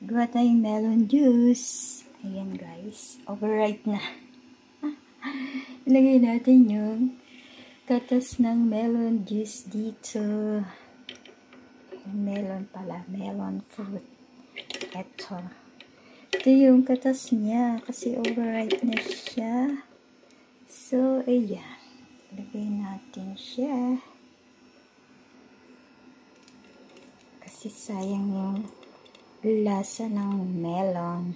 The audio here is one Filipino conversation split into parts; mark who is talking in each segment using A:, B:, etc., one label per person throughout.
A: Gawa tayong melon juice. Ayan guys, overripe na. Ilagay natin yung katas ng melon juice dito. Melon pala, melon fruit. Ito yung katas niya kasi overripe na siya. So, ayan. Ilagay natin siya. Kasi sayang yung lasa ng melon.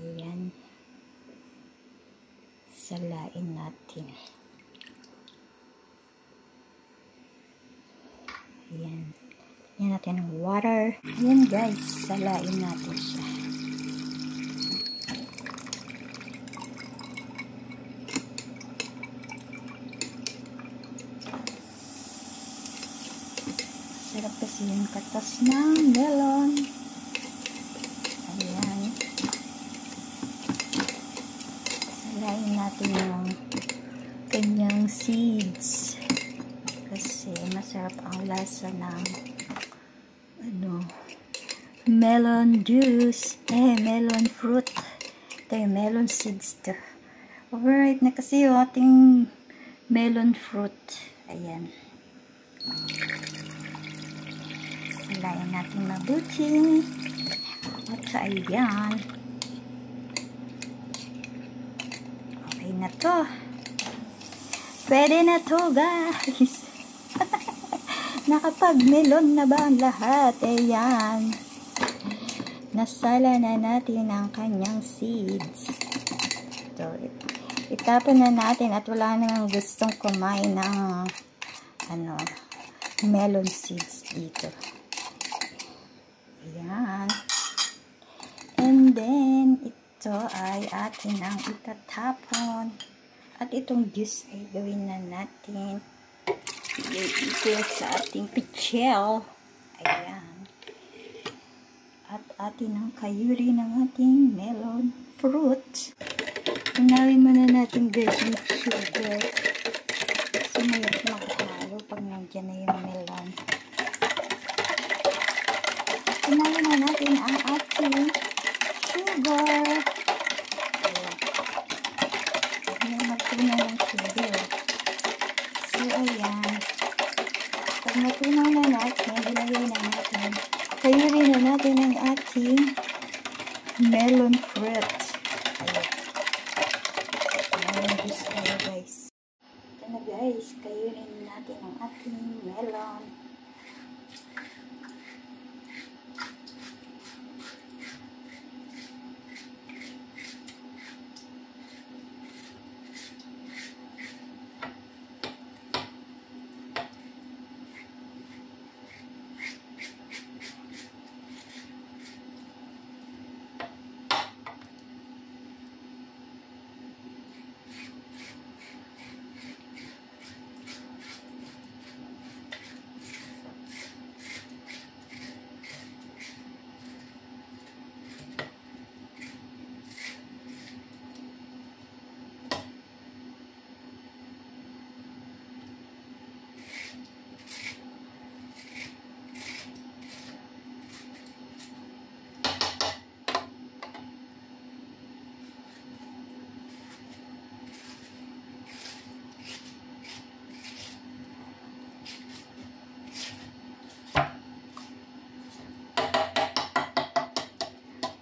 A: Ayan. Salain natin. Ayan. Ayan natin ng water. Ayan guys, salain natin siya. Sarap kasi yung katas ng melon. Ayan. Salain natin yung kanyang seeds. Kasi masarap ang lasa ng melon juice. Melon fruit. Ito yung melon seeds to. Overripe na kasi yung ating melon fruit. Ayan. Salain natin mabuti. At ayan. Okay na to. Pwede na to guys. Nakapag-melon na ba ang lahat? Ayan. Nasala na natin ang kanyang seeds. Ito. Itapon na natin at wala nang gustong kumain ng melon seeds dito. Ayan. And then, ito ay atin ang itatapon. At itong juice ay gawin na natin dito sa ating pichel. Ayan. At atin ang kayuri ng ating melon fruit. Inawin muna natin guys yung sugar. Kasi mayroon makahalo pag nandiyan na yung melon. Inawin na natin ang ating sugar. Ayan. Matunaw ng sugar. So, ayan. Pag matunaw na natin, ilagay na natin. Kayurin na natin ang ating melon fruit. Ayan. Melon juice tayo guys. Ito na guys, kayurin natin ang ating melon.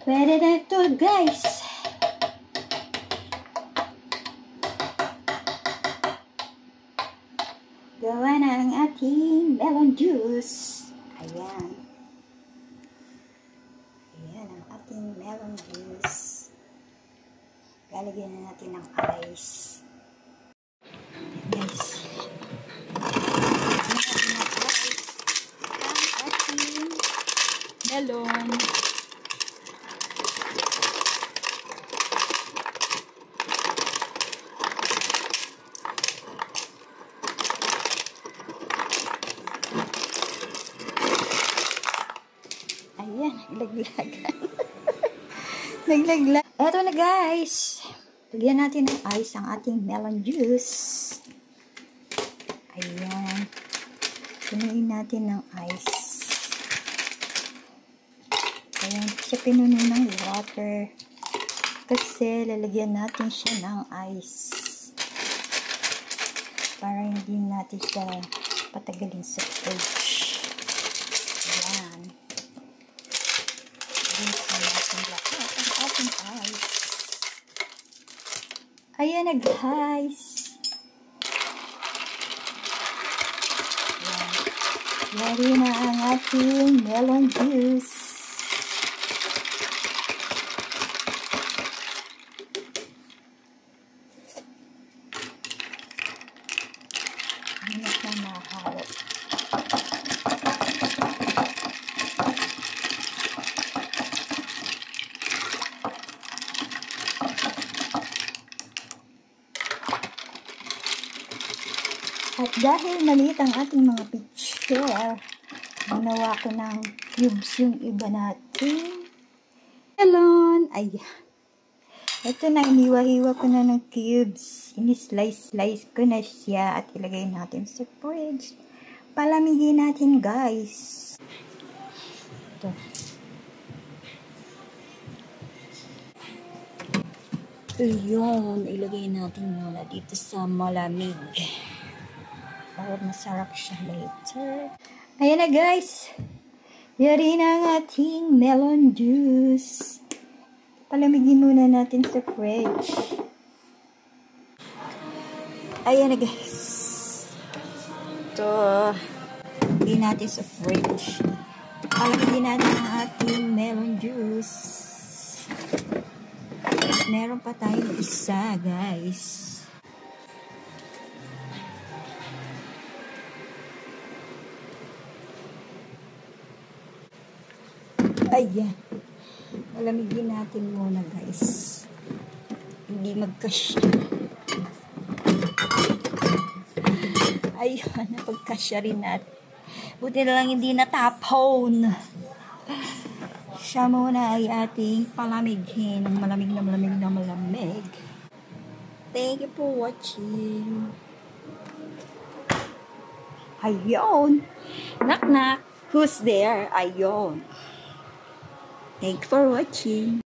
A: Pwede na ito guys. Gawa na ang ating melon juice. Ayan. Ayan ang ating melon juice. Lalagyan na natin ng ice. Ayan guys. Ang ating melon. Ayan, naglaglagan. Naglaglag. Eto na guys. Lagyan natin ng ice ang ating melon juice. Ayan. Punuin natin ng ice. Ayan, siya pinuno ng water. Kasi lalagyan natin siya ng ice. Para hindi natin siya patagalin sa fridge. Ayan. Ayan natin lahat ang ating ice. Ayan na guys. Ayan. Ready na ang ating melon juice. Hindi na mahalo. At dahil maliit ang ating mga picture, ginawa ko ng cubes yung iba natin. Melon! Ayan. Ito na, iniwa-hiwa ko na ng cubes. Ini-slice-slice ko na siya at ilagay natin sa fridge. Palamigin natin, guys. Ito. Ayun, ilagay natin muna dito sa malamig. Para masarap siya later. Ayan na, guys. Yari na ang ating melon juice. Palamigin muna natin sa fridge. Ayan na, guys. Ito. Lagyan natin sa fridge. Palamigin natin ang ating melon juice. Meron pa tayong isa, guys. Ayan. Palamigin natin muna, guys. Hindi magkasya. Ayun, napagkasya rin natin. Buti na lang hindi natapon. Siya muna ay ating palamigin ng malamig na malamig na malamig. Thank you for watching. Ayun. Knock knock. Who's there? Ayun. Thank you for watching.